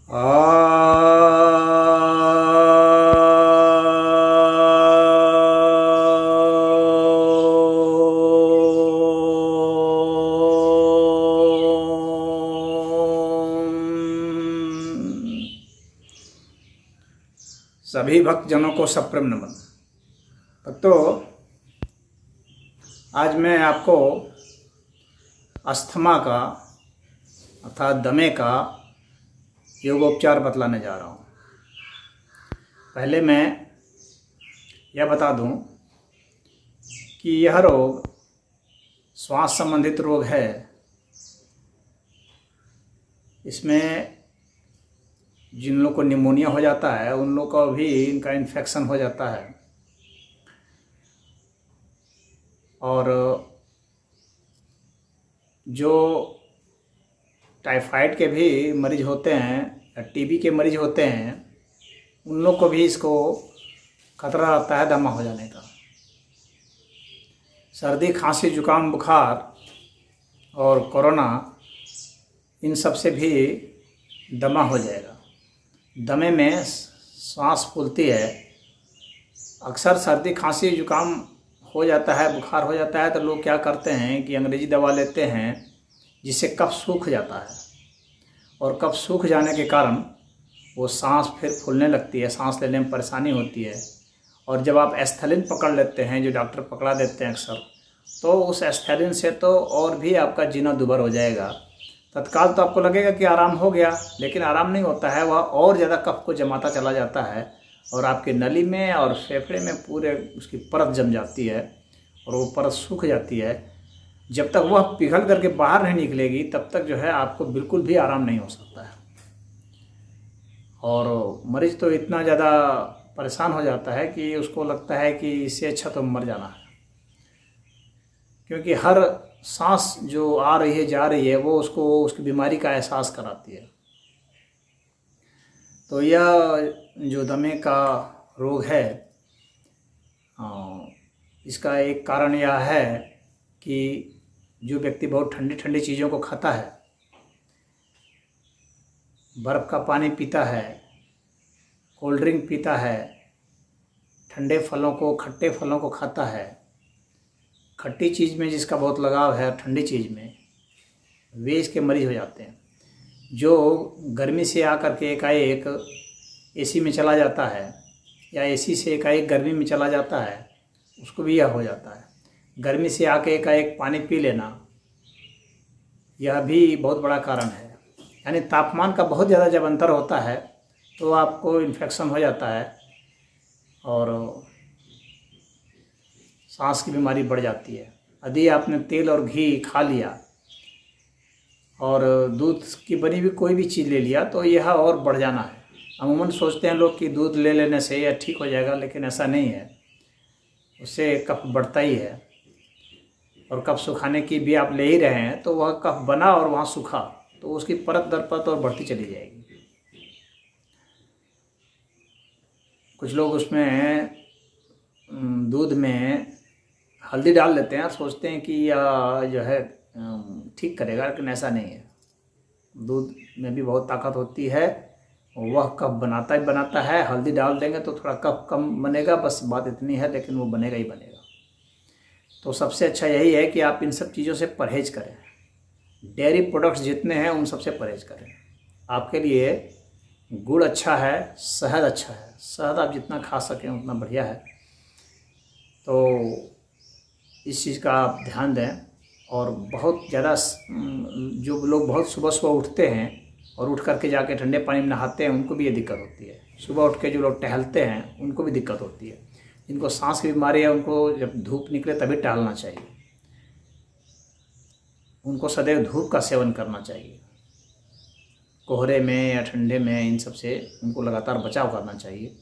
सभी भक्तजनों को सप्रेम नमन। भक्तों, आज मैं आपको अस्थमा का अर्थात दमे का योगोपचार बतलाने जा रहा हूँ। पहले मैं यह बता दूँ कि यह रोग श्वास संबंधित रोग है। इसमें जिन लोगों को निमोनिया हो जाता है उन लोगों को भी इनका इन्फेक्शन हो जाता है, और जो टाइफाइड के भी मरीज होते हैं या टीबी के मरीज होते हैं उन लोग को भी इसको खतरा रहता है दमा हो जाने का। सर्दी, खांसी, जुकाम, बुखार और कोरोना, इन सब से भी दमा हो जाएगा। दमे में सांस फूलती है। अक्सर सर्दी, खांसी, जुकाम हो जाता है, बुखार हो जाता है तो लोग क्या करते हैं कि अंग्रेजी दवा लेते हैं जिससे कफ सूख जाता है, और कफ सूख जाने के कारण वो सांस फिर फूलने लगती है, सांस लेने में परेशानी होती है। और जब आप एस्थलीन पकड़ लेते हैं, जो डॉक्टर पकड़ा देते हैं अक्सर, तो उस एस्थलीन से तो और भी आपका जीना दुभर हो जाएगा। तत्काल तो आपको लगेगा कि आराम हो गया, लेकिन आराम नहीं होता है, वह और ज़्यादा कफ को जमाता चला जाता है और आपके नली में और फेफड़े में पूरे उसकी परत जम जाती है और वो परत सूख जाती है। जब तक वह पिघल करके बाहर नहीं निकलेगी तब तक जो है आपको बिल्कुल भी आराम नहीं हो सकता है, और मरीज तो इतना ज़्यादा परेशान हो जाता है कि उसको लगता है कि इससे अच्छा तो मर जाना है, क्योंकि हर सांस जो आ रही है जा रही है वो उसको उसकी बीमारी का एहसास कराती है। तो यह जो दमे का रोग है, इसका एक कारण यह है कि जो व्यक्ति बहुत ठंडी ठंडी चीज़ों को खाता है, बर्फ़ का पानी पीता है, कोल्ड ड्रिंक पीता है, ठंडे फलों को, खट्टे फलों को खाता है, खट्टी चीज़ में जिसका बहुत लगाव है, ठंडी चीज़ में, वे इसके मरीज हो जाते हैं। जो गर्मी से आकर के एकाएक एसी में चला जाता है या एसी से एकाएक गर्मी में चला जाता है, उसको भी यह हो जाता है। गर्मी से आके एकाएक पानी पी लेना, यह भी बहुत बड़ा कारण है। यानी तापमान का बहुत ज़्यादा जब अंतर होता है तो आपको इन्फेक्शन हो जाता है और सांस की बीमारी बढ़ जाती है। यदि आपने तेल और घी खा लिया और दूध की बनी हुई कोई भी चीज़ ले लिया तो यह और बढ़ जाना है। अमूमन सोचते हैं लोग कि दूध ले लेने से यह ठीक हो जाएगा, लेकिन ऐसा नहीं है, उससे कफ बढ़ता ही है। और कफ सुखाने की भी आप ले ही रहे हैं तो वह कफ बना और वहाँ सूखा तो उसकी परत दर परत और बढ़ती चली जाएगी। कुछ लोग उसमें दूध में हल्दी डाल लेते हैं और सोचते हैं कि यह जो है ठीक करेगा, लेकिन ऐसा नहीं है। दूध में भी बहुत ताकत होती है, वह कफ बनाता ही बनाता है। हल्दी डाल देंगे तो थोड़ा कफ कम बनेगा, बस बात इतनी है, लेकिन वो बनेगा ही बनेगा। तो सबसे अच्छा यही है कि आप इन सब चीज़ों से परहेज करें। डेयरी प्रोडक्ट्स जितने हैं उन सबसे परहेज करें। आपके लिए गुड़ अच्छा है, शहद अच्छा है, शहद आप जितना खा सकें उतना बढ़िया है। तो इस चीज़ का आप ध्यान दें। और बहुत ज़्यादा जो लोग बहुत सुबह सुबह उठते हैं और उठ करके जाके ठंडे पानी में नहाते हैं, उनको भी ये दिक्कत होती है। सुबह उठ के जो लोग टहलते हैं उनको भी दिक्कत होती है। जिनको सांस की बीमारी है उनको जब धूप निकले तभी टहलना चाहिए, उनको सदैव धूप का सेवन करना चाहिए। कोहरे में या ठंडे में इन सब से उनको लगातार बचाव करना चाहिए।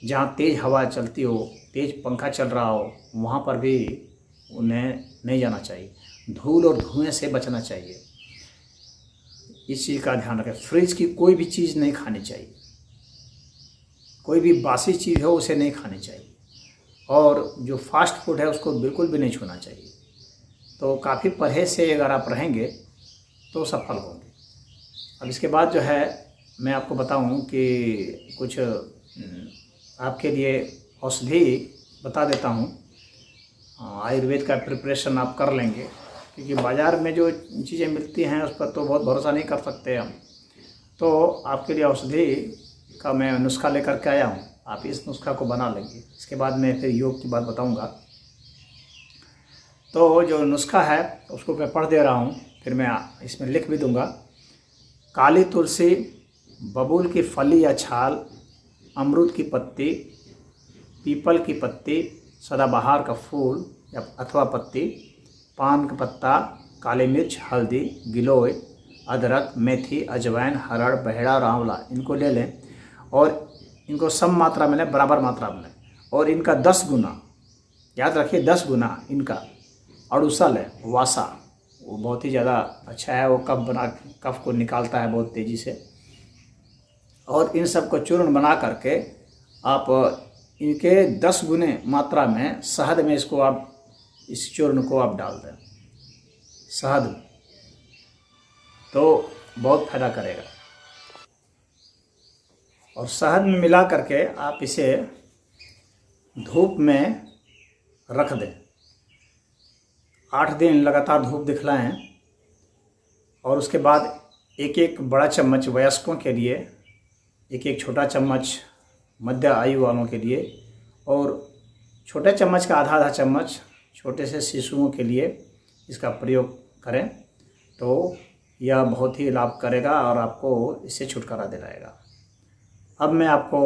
जहाँ तेज़ हवा चलती हो, तेज़ पंखा चल रहा हो, वहाँ पर भी उन्हें नहीं जाना चाहिए। धूल और धुएं से बचना चाहिए। इस चीज़ का ध्यान रखें। फ्रिज की कोई भी चीज़ नहीं खानी चाहिए, कोई भी बासी चीज़ हो उसे नहीं खानी चाहिए, और जो फास्ट फूड है उसको बिल्कुल भी नहीं छूना चाहिए। तो काफ़ी परहेज से अगर आप रहेंगे तो सफल होंगे। अब इसके बाद जो है मैं आपको बताऊं कि कुछ आपके लिए औषधि बता देता हूं। आयुर्वेद का प्रिपरेशन आप कर लेंगे, क्योंकि बाज़ार में जो चीज़ें मिलती हैं उस पर तो बहुत भरोसा नहीं कर सकते हम। तो आपके लिए औषधि का मैं नुस्खा लेकर के आया हूँ, आप इस नुस्खा को बना लेंगे। इसके बाद मैं फिर योग की बात बताऊँगा। तो जो नुस्खा है उसको मैं पढ़ दे रहा हूँ, फिर मैं इसमें लिख भी दूँगा। काली तुलसी, बबूल की फली या छाल, अमरूद की पत्ती, पीपल की पत्ती, सदाबहार का फूल या अथवा पत्ती, पान का पत्ता, काली मिर्च, हल्दी, गिलोय, अदरक, मेथी, अजवाइन, हरड़, बहेड़ा और आंवला, इनको ले लें और इनको सम मात्रा में लें, बराबर मात्रा में लें। और इनका 10 गुना, याद रखिए 10 गुना इनका अड़ूसल है, वासा, वो बहुत ही ज़्यादा अच्छा है, वो कफ को निकालता है बहुत तेज़ी से। और इन सब को चूर्ण बना करके आप इनके 10 गुने मात्रा में शहद में इसको आप, इस चूर्ण को आप डाल दें शहद, तो बहुत फायदा करेगा। और शहद में मिला करके आप इसे धूप में रख दें, 8 दिन लगातार धूप दिखलाएं। और उसके बाद एक एक बड़ा चम्मच वयस्कों के लिए, एक एक छोटा चम्मच मध्य आयु वालों के लिए, और छोटे चम्मच का आधा आधा चम्मच छोटे से शिशुओं के लिए इसका प्रयोग करें, तो यह बहुत ही लाभ करेगा और आपको इससे छुटकारा दिलाएगा। अब मैं आपको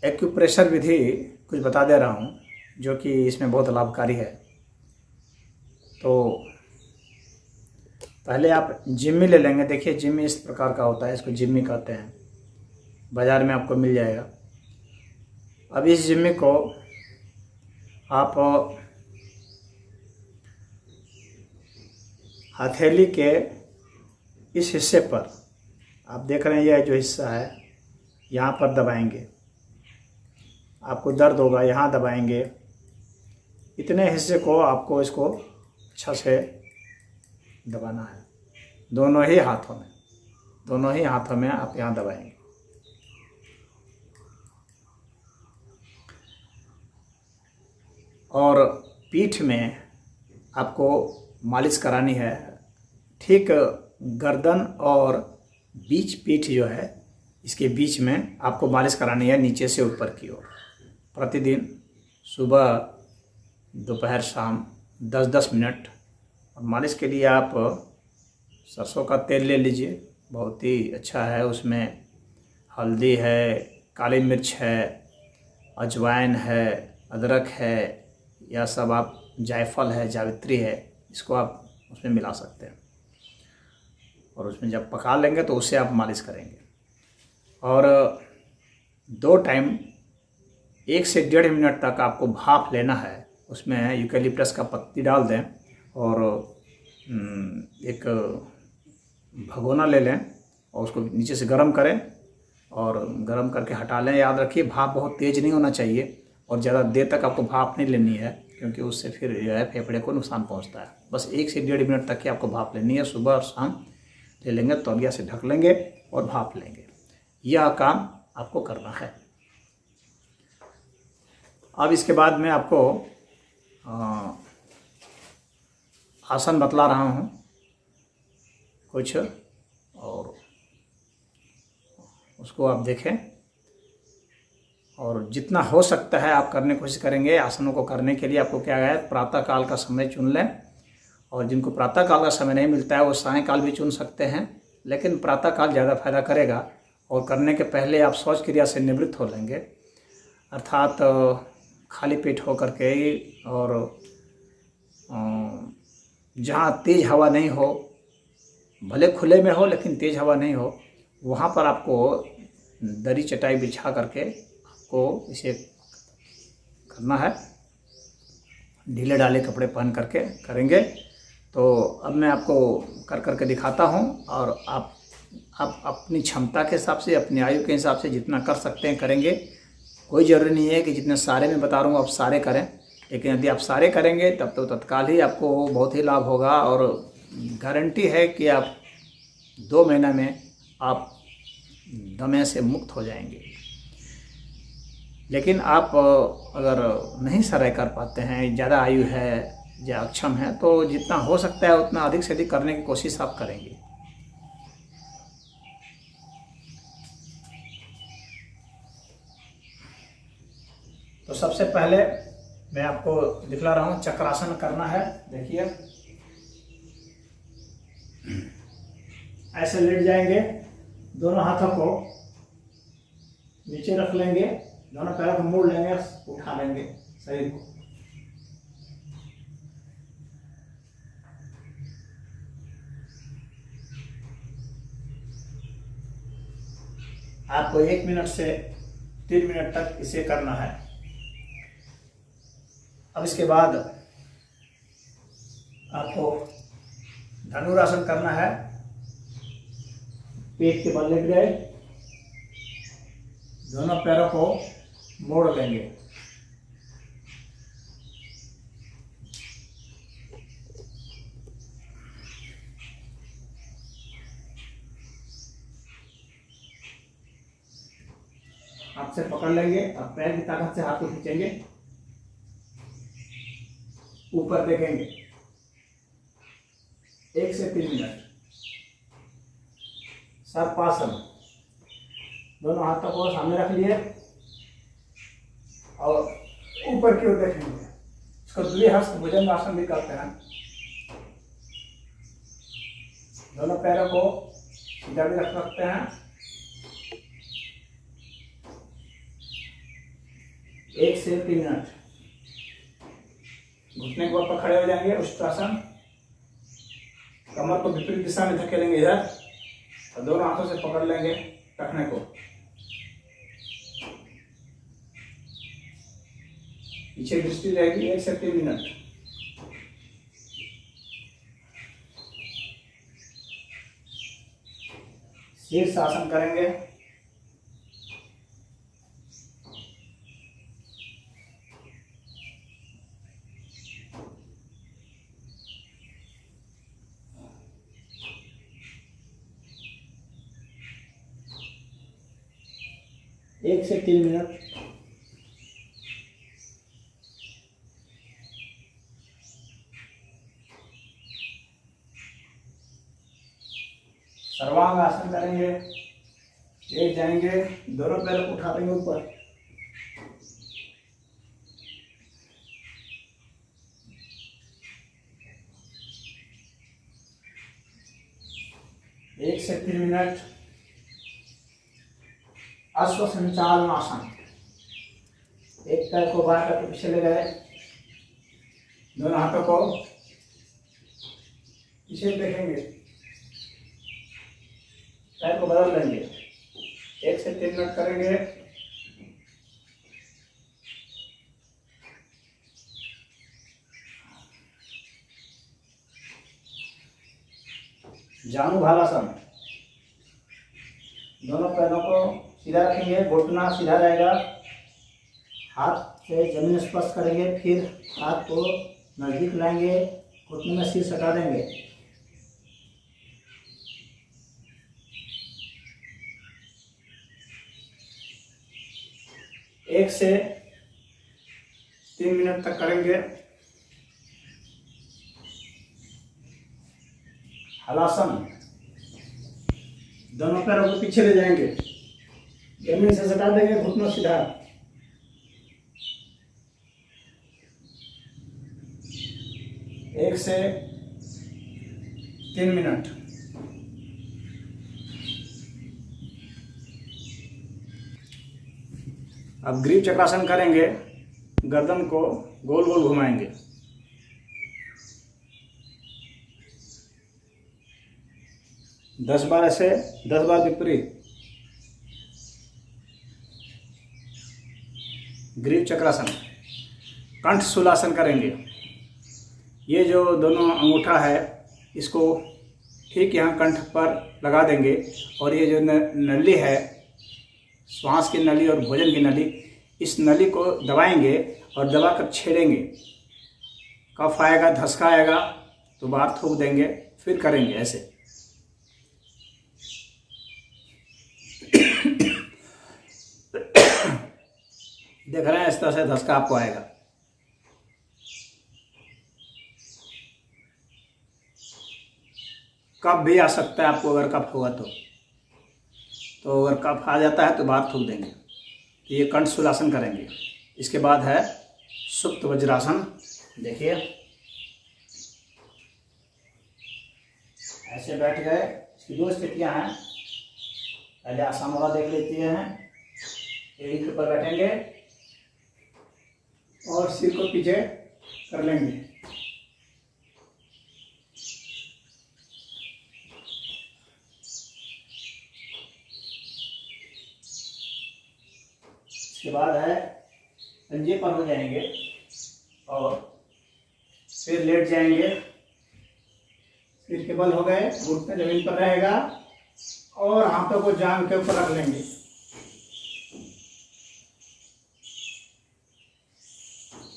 एक्यूप्रेशर विधि कुछ बता दे रहा हूँ, जो कि इसमें बहुत लाभकारी है। तो पहले आप जिम्मी ले लेंगे। देखिए जिम्मी इस प्रकार का होता है, इसको जिम्मी कहते हैं, बाज़ार में आपको मिल जाएगा। अब इस जिम्मी को आप हथेली के इस हिस्से पर, आप देख रहे हैं यह जो हिस्सा है, यहाँ पर दबाएंगे, आपको दर्द होगा, यहाँ दबाएंगे। इतने हिस्से को आपको इसको अच्छा से दबाना है, दोनों ही हाथों में आप यहाँ दबाएंगे। और पीठ में आपको मालिश करानी है, ठीक गर्दन और बीच पीठ जो है इसके बीच में आपको मालिश करानी है, नीचे से ऊपर की ओर। प्रतिदिन सुबह, दोपहर, शाम 10-10 मिनट। और मालिश के लिए आप सरसों का तेल ले लीजिए, बहुत ही अच्छा है। उसमें हल्दी है, काली मिर्च है, अजवाइन है, अदरक है, यह सब आप, जायफल है, जावित्री है, इसको आप उसमें मिला सकते हैं। और उसमें जब पका लेंगे तो उससे आप मालिश करेंगे। और 2 टाइम 1 से 1.5 मिनट तक आपको भाप लेना है। उसमें यूकेलिप्टस का पत्ती डाल दें और एक भगोना ले लें और उसको नीचे से गर्म करें और गर्म करके हटा लें। याद रखिए भाप बहुत तेज़ नहीं होना चाहिए और ज़्यादा देर तक आपको भाप नहीं लेनी है, क्योंकि उससे फिर जो है फेफड़े को नुकसान पहुंचता है। बस 1 से 1.5 मिनट तक ही आपको भाप लेनी है, सुबह और शाम ले लेंगे, तौलिया से ढक लेंगे और भाप लेंगे। यह काम आपको करना है। अब इसके बाद मैं आपको आसन बतला रहा हूँ कुछ, और उसको आप देखें और जितना हो सकता है आप करने की कोशिश करेंगे। आसनों को करने के लिए आपको क्या है, प्रातः काल का समय चुन लें, और जिनको प्रातः काल का समय नहीं मिलता है वो सायंकाल भी चुन सकते हैं, लेकिन प्रातः काल ज़्यादा फायदा करेगा। और करने के पहले आप शौच क्रिया से निवृत्त हो लेंगे, अर्थात खाली पेट हो करके, और जहाँ तेज़ हवा नहीं हो, भले खुले में हो लेकिन तेज़ हवा नहीं हो, वहाँ पर आपको दरी चटाई बिछा करके आपको इसे करना है। ढीले ढाले कपड़े पहन करके करेंगे। तो अब मैं आपको कर करके दिखाता हूँ, और आप अपनी क्षमता के हिसाब से, अपनी आयु के हिसाब से जितना कर सकते हैं करेंगे। कोई ज़रूरी नहीं है कि जितने सारे मैं बता रहा हूँ आप सारे करें, लेकिन यदि आप सारे करेंगे तब तो तत्काल ही आपको बहुत ही लाभ होगा और गारंटी है कि आप 2 महीना में आप दमे से मुक्त हो जाएंगे। लेकिन आप अगर नहीं सर्वाइव कर पाते हैं, ज़्यादा आयु है या अक्षम है, तो जितना हो सकता है उतना अधिक से अधिक करने की कोशिश आप करेंगे। तो सबसे पहले मैं आपको दिखला रहा हूँ, चक्रासन करना है। देखिए, ऐसे लेट जाएंगे, दोनों हाथों को नीचे रख लेंगे, दोनों पैरों को मोड़ लेंगे, उठा लेंगे शरीर को। आपको 1 मिनट से 3 मिनट तक इसे करना है। अब इसके बाद आपको धनुरासन करना है। पेट के बल लेट गए, दोनों पैरों को मोड़ लेंगे। हाथ से पकड़ लेंगे और पैर की ताकत से हाथ को खींचेंगे, ऊपर देखेंगे 1 से 3 मिनट। सर्पासन, दोनों हाथों को सामने रख लिए और ऊपर की ओर देखेंगे। इसको द्विहस्त भुजंगासन भी करते हैं। दोनों पैरों को सीधा भी रख सकते हैं। 1 से 3 मिनट। घुटने के ऊपर खड़े हो जाएंगे, उष्ट्रासन। कमर को विपरीत दिशा में धकेलेंगे इधर और दोनों हाथों से पकड़ लेंगे टखने को। पीछे दृष्टि रहेगी 1 से 3 मिनट। शीर्षासन करेंगे। एक से 3 मिनट। सर्वांग आसन करेंगे। लेट जाएंगे, दोनों पैरों को उठा देंगे ऊपर। एक से 3 मिनट। अश्व संचालन आसन। एक पैर को बाहर करके पीछे ले गए, दोनों हाथों को पीछे देखेंगे, पैर को बदल लेंगे। 1 से 3 मिनट करेंगे। जानुभालासन, दोनों पैरों को सीधा रखेंगे, घुटना सीधा रहेगा, हाथ से जमीन स्पर्श करेंगे, फिर हाथ को नजदीक लाएंगे, घुटने में सिर सटा देंगे। एक से 3 मिनट तक करेंगे। हलासन, दोनों पैरों को पीछे ले जाएंगे, जमीन से सटा देंगे, घुटनों सीधा। एक से 3 मिनट। अब ग्रीव चक्रासन करेंगे। गर्दन को गोल गोल घुमाएंगे। दस बार ऐसे, 10 बार विपरीत। ग्रीव चक्रासन। कंठ शूलासन करेंगे। ये जो दोनों अंगूठा है इसको ठीक यहाँ कंठ पर लगा देंगे और ये जो नली है, श्वास की नली और भोजन की नली, इस नली को दबाएंगे और दबाकर छेड़ेंगे। कफ आएगा, धसका आएगा तो बाहर थूक देंगे फिर करेंगे ऐसे। देख रहे हैं, इस तरह से धक्का आपको आएगा। कफ भी आ सकता है आपको, अगर कफ होगा तो अगर कफ आ जाता है तो बाहर थूक देंगे। तो ये कंठ शूलासन करेंगे। इसके बाद है सुप्त वज्रासन। देखिए, ऐसे बैठ गए। इसकी दो स्थितियां हैं। पहले आसान वाला देख लेते हैं। एड़ी के ऊपर बैठेंगे और सिर को पीछे कर लेंगे। इसके बाद है पंजे पर हो जाएंगे और फिर लेट जाएंगे। सिर के बल हो गए, घुटने जमीन पर रहेगा और हाथों को जांघ के ऊपर रख लेंगे।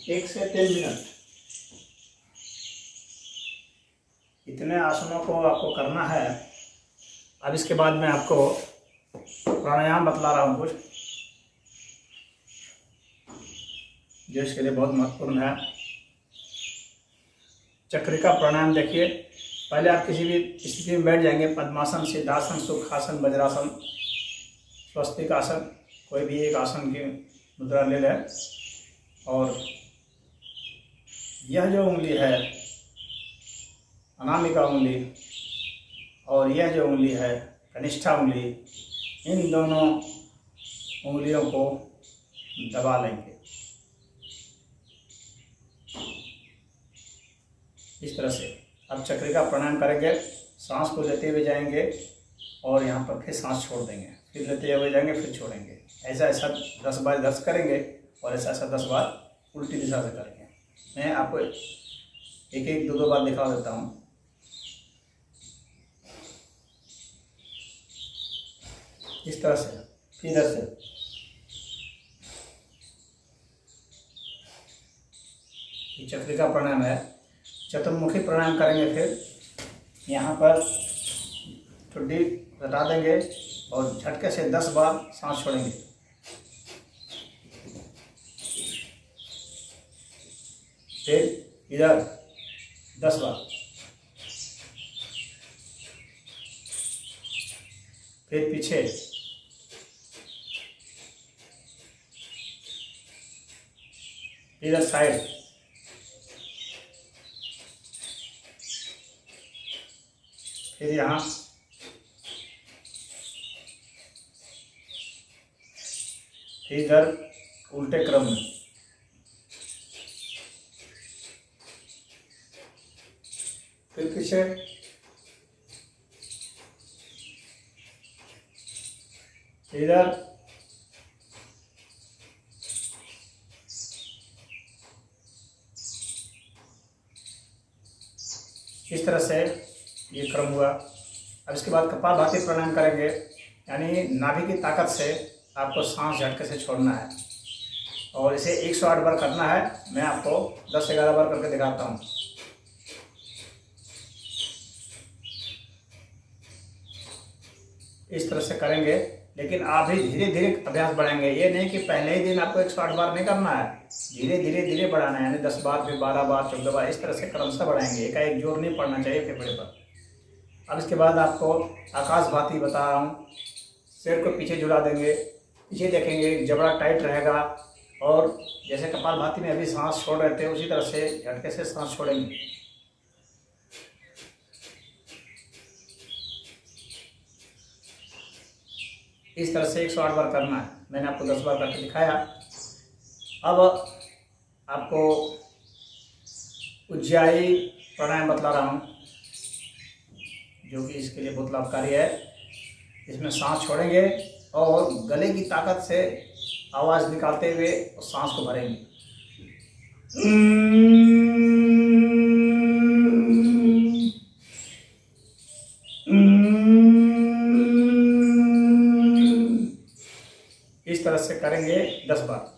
एक से 3 मिनट इतने आसनों को आपको करना है। अब इसके बाद मैं आपको प्राणायाम बतला रहा हूँ कुछ, जो इसके लिए बहुत महत्वपूर्ण है। चक्रिका प्राणायाम देखिए। पहले आप किसी भी स्थिति में बैठ जाएंगे। पद्मासन, सिद्धासन, सुखासन, वज्रासन, स्वस्तिक आसन, कोई भी एक आसन की मुद्रा ले लें। और यह जो उंगली है अनामिका उंगली और यह जो उंगली है कनिष्ठा उंगली, इन दोनों उंगलियों को दबा लेंगे इस तरह से। अब चक्रिका प्राणायाम करेंगे। सांस को लेते हुए जाएंगे और यहाँ पर फिर सांस छोड़ देंगे, फिर लेते हुए जाएंगे, फिर छोड़ेंगे। ऐसा ऐसा 10 बार 10 करेंगे और ऐसा ऐसा 10 बार उल्टी दिशा से करेंगे। मैं आपको एक एक दो बार दिखा देता हूँ। इस तरह से, फिर इधर से। ये चक्रिका प्राणायाम है। चतुर्मुखी प्राणायाम करेंगे। फिर यहाँ पर ठुड्डी हटा देंगे और झटके से 10 बार सांस छोड़ेंगे। फिर इधर 10 बार, फिर पीछे, इधर साइड, फिर यहाँ, फिर इधर उल्टे क्रम में, फिर पीछे, इधर, इस तरह से ये क्रम हुआ। अब इसके बाद कपालभाति प्राणायाम करेंगे। यानी नाभि की ताकत से आपको सांस झटके से छोड़ना है और इसे 108 बार करना है। मैं आपको 10-11 बार करके दिखाता हूँ। इस तरह से करेंगे, लेकिन आप भी धीरे धीरे अभ्यास बढ़ाएंगे। ये नहीं कि पहले ही दिन आपको 108 बार नहीं करना है, धीरे धीरे धीरे बढ़ाना है। यानी 10 बार, फिर 12 बार, 14 बार, इस तरह से क्रमशः बढ़ाएंगे। एकाएक जोर नहीं पड़ना चाहिए फेफड़े पर। अब इसके बाद आपको आकाशभाती बता रहा हूँ। सिर को पीछे झुला देंगे, पीछे देखेंगे, जबड़ा टाइट रहेगा और जैसे कपालभाति में अभी सांस छोड़ रहे थे उसी तरह से झटके से सांस छोड़ेंगे। इस तरह से 108 बार करना है। मैंने आपको 10 बार करके दिखाया। अब आपको उज्जाई प्राणायाम बतला रहा हूँ, जो कि इसके लिए बहुत लाभकारी है। इसमें सांस छोड़ेंगे और गले की ताकत से आवाज़ निकालते हुए सांस को भरेंगे। इस तरह से करेंगे 10 बार।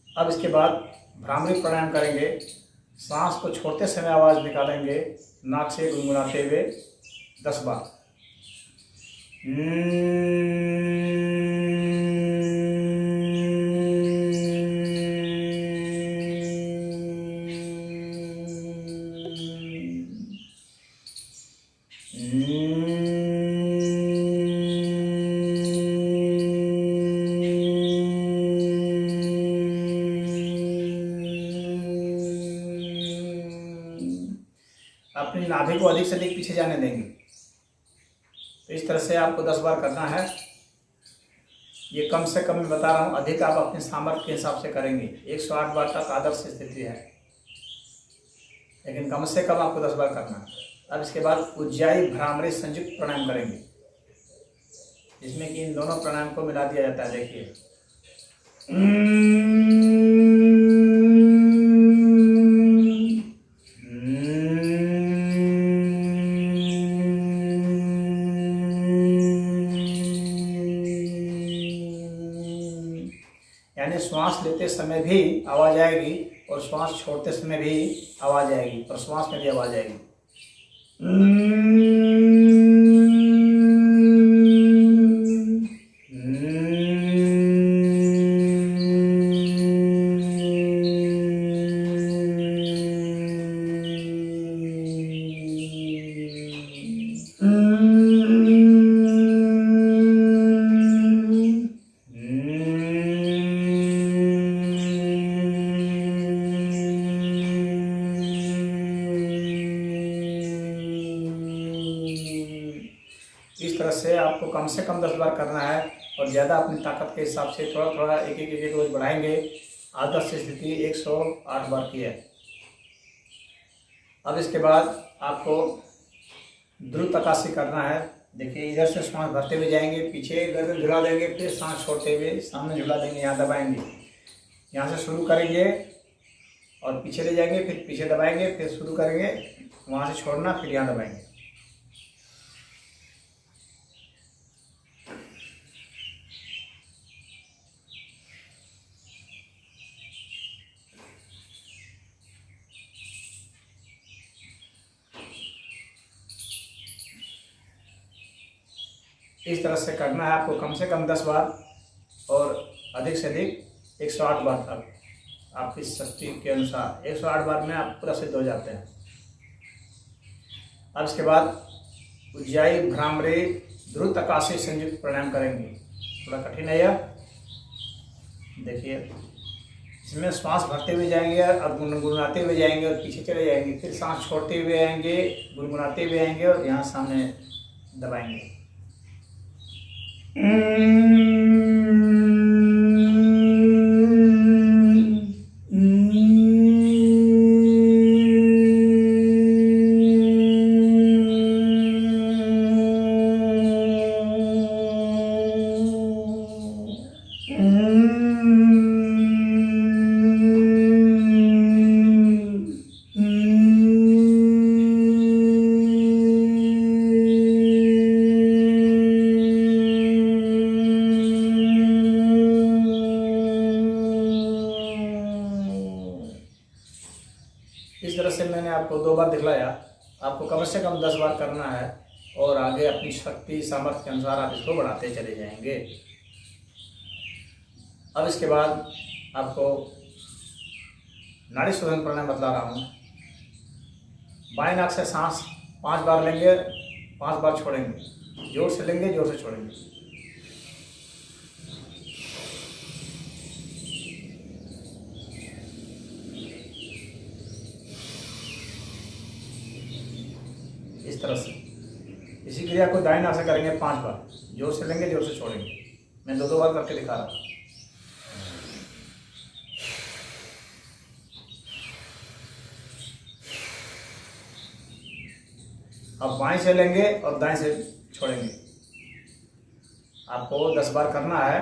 अब इसके बाद भ्रामरी प्राणायाम करेंगे। सांस को छोड़ते समय आवाज़ निकालेंगे नाक से गुनगुनाते हुए 10 बार। अपनी नाभि को अधिक से अधिक पीछे जाने देंगे। तो इस तरह से आपको 10 बार करना है। ये कम से कम मैं बता रहा हूँ, अधिक आप अपने सामर्थ्य के हिसाब से करेंगे। 108 बार तक आदर्श स्थिति है, लेकिन कम से कम आपको 10 बार करना है। अब इसके बाद उज्जाई भ्रामरी संयुक्त प्राणायाम करेंगे, जिसमें कि इन दोनों प्राणायाम को मिला दिया जाता है। देखिए, यानी श्वास लेते समय भी आवाज आएगी और श्वास छोड़ते समय भी आवाज आएगी, प्रश्वास में भी आवाज आएगी। इस तरह से आपको कम से कम 10 बार करना है, और ज़्यादा अपनी ताकत के हिसाब से थोड़ा थोड़ा एक रोज बढ़ाएंगे। आदर्श स्थिति 108 बार की है। अब इसके बाद आपको द्रुत आकाशी करना है। देखिए, इधर से सांस भरते हुए जाएंगे, पीछे गर्दन झुला देंगे, फिर सांस छोड़ते हुए सामने झुला देंगे, यहाँ दबाएंगे। यहाँ से शुरू करेंगे और पीछे ले जाएंगे, फिर पीछे दबाएंगे, फिर शुरू करेंगे, वहाँ से छोड़ना, फिर यहाँ दबाएंगे। इस तरह से करना है आपको कम से कम 10 बार, और अधिक से अधिक 108 बार तक आपकी शक्ति के अनुसार। 108 बार में आप पूरा सिद्ध हो जाते हैं। अब इसके बाद उज्जाई भ्रामरी द्रुत आकाशी संयुक्त प्राणायाम करेंगे। थोड़ा कठिन है यह। देखिए, इसमें श्वास भरते हुए जाएंगे और गुनगुनाते हुए जाएंगे और पीछे चले जाएंगे, फिर सांस छोड़ते हुए आएंगे, गुनगुनाते हुए आएंगे और यहाँ सामने दबाएंगे। इस तरह से मैंने आपको 2 बार दिखलाया। आपको कम से कम 10 बार करना है, और आगे अपनी शक्ति सामर्थ्य के अनुसार आप इसको बढ़ाते चले जाएंगे। अब इसके बाद आपको नाड़ी शोधन प्राणायाम बतला रहा हूँ। बाएं नाक से सांस 5 बार लेंगे, 5 बार छोड़ेंगे। जोर से लेंगे, जोर से छोड़ेंगे। इस तरह से इसी क्रिया को दाएं नाक से करेंगे 5 बार। जोर से लेंगे, जोर से छोड़ेंगे। मैं 2 बार करके दिखा रहा हूँ। अब बाएं से लेंगे और दाएं से छोड़ेंगे। आपको 10 बार करना है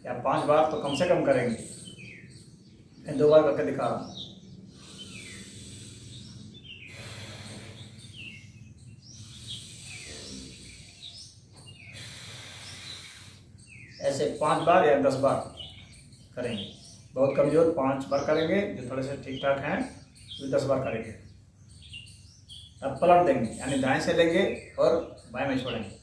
या 5 बार तो कम से कम करेंगे। मैं 2 बार करके दिखा रहा हूँ। ऐसे 5 बार या 10 बार करेंगे। बहुत कमज़ोर 5 बार करेंगे, जो थोड़े से ठीक ठाक हैं तो 10 बार करेंगे। अब पलट देंगे, यानी दाएं से लेंगे और बाएं में छोड़ेंगे।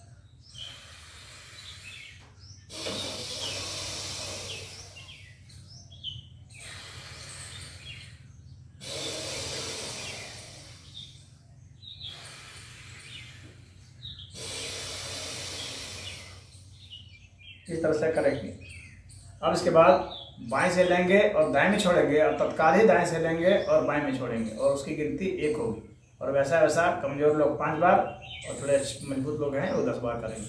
इस तरह से करेंगे। अब इसके बाद बाएं से लेंगे और दाएं में छोड़ेंगे, और तत्काल ही दाएं से लेंगे और बाएं में छोड़ेंगे, और उसकी गिनती 1 होगी। और वैसा वैसा कमजोर लोग 5 बार और थोड़े मजबूत लोग हैं वो 10 बार करेंगे।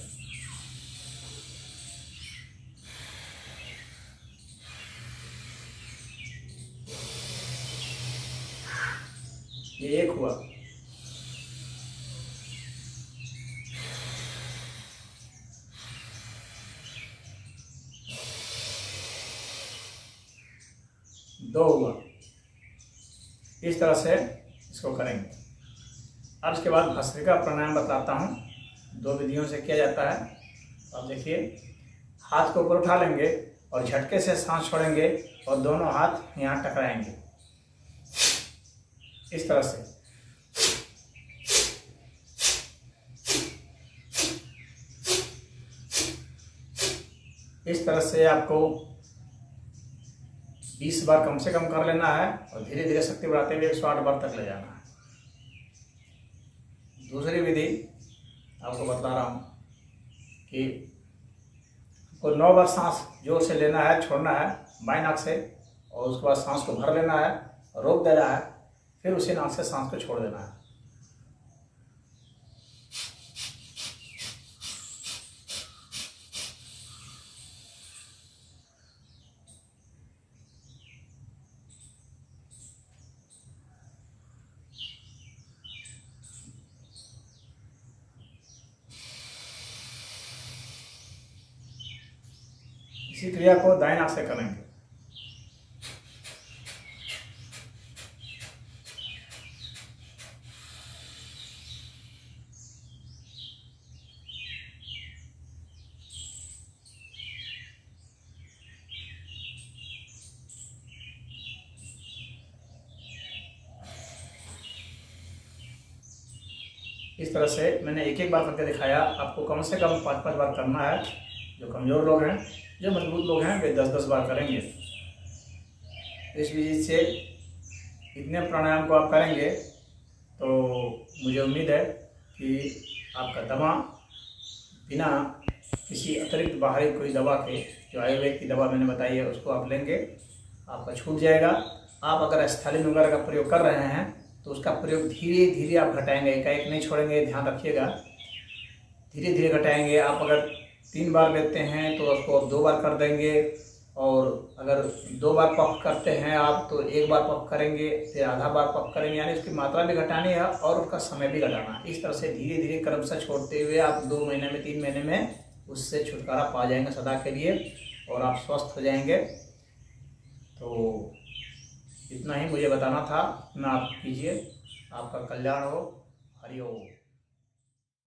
ये 1 हुआ। दो हुआ। इस तरह से इसको करेंगे। अब इसके बाद भस्त्रिका प्राणायाम बतलाता हूँ, 2 विधियों से किया जाता है। अब देखिए, हाथ को ऊपर उठा लेंगे और झटके से सांस छोड़ेंगे और दोनों हाथ यहाँ टकराएंगे इस तरह से। इस तरह से आपको 20 बार कम से कम कर लेना है और धीरे धीरे शक्ति बढ़ाते हुए 108 बार तक ले जाना है। दूसरी विधि आपको बता रहा हूँ कि आपको 9 बार सांस जोर से लेना है, छोड़ना है बाएं नाक से, और उसके बाद सांस को भर लेना है, रोक देना है, फिर उसी नाक से सांस को छोड़ देना है। इसी क्रिया को दाएं नाक से करेंगे। इस तरह से मैंने एक एक बार करके दिखाया, आपको कम से कम 5-5 बार करना है। जो कमज़ोर लोग हैं, जो मजबूत लोग हैं, वे 10-10 बार करेंगे। इस विधि से इतने प्राणायाम को आप करेंगे तो मुझे उम्मीद है कि आपका दमा बिना किसी अतिरिक्त बाहरी कोई दवा के, जो आयुर्वेद की दवा मैंने बताई है उसको आप लेंगे, आपका छूट जाएगा। आप अगर एस्थालिन वगैरह का प्रयोग कर रहे हैं तो उसका प्रयोग धीरे धीरे आप घटाएंगे, एकाएक नहीं छोड़ेंगे, ध्यान रखिएगा। धीरे धीरे घटाएंगे। आप अगर 3 बार लेते हैं तो उसको आप 2 बार कर देंगे, और अगर 2 बार पफ करते हैं आप तो 1 बार पफ करेंगे, फिर आधा बार पफ करेंगे, यानी उसकी मात्रा भी घटानी है और उसका समय भी घटाना है। इस तरह से धीरे धीरे क्रमशः छोड़ते हुए आप 2 महीने में, 3 महीने में उससे छुटकारा पा जाएंगे सदा के लिए, और आप स्वस्थ हो जाएंगे। तो इतना ही मुझे बताना था, इतना आप कीजिए। आपका कल्याण हो। हरि ओम।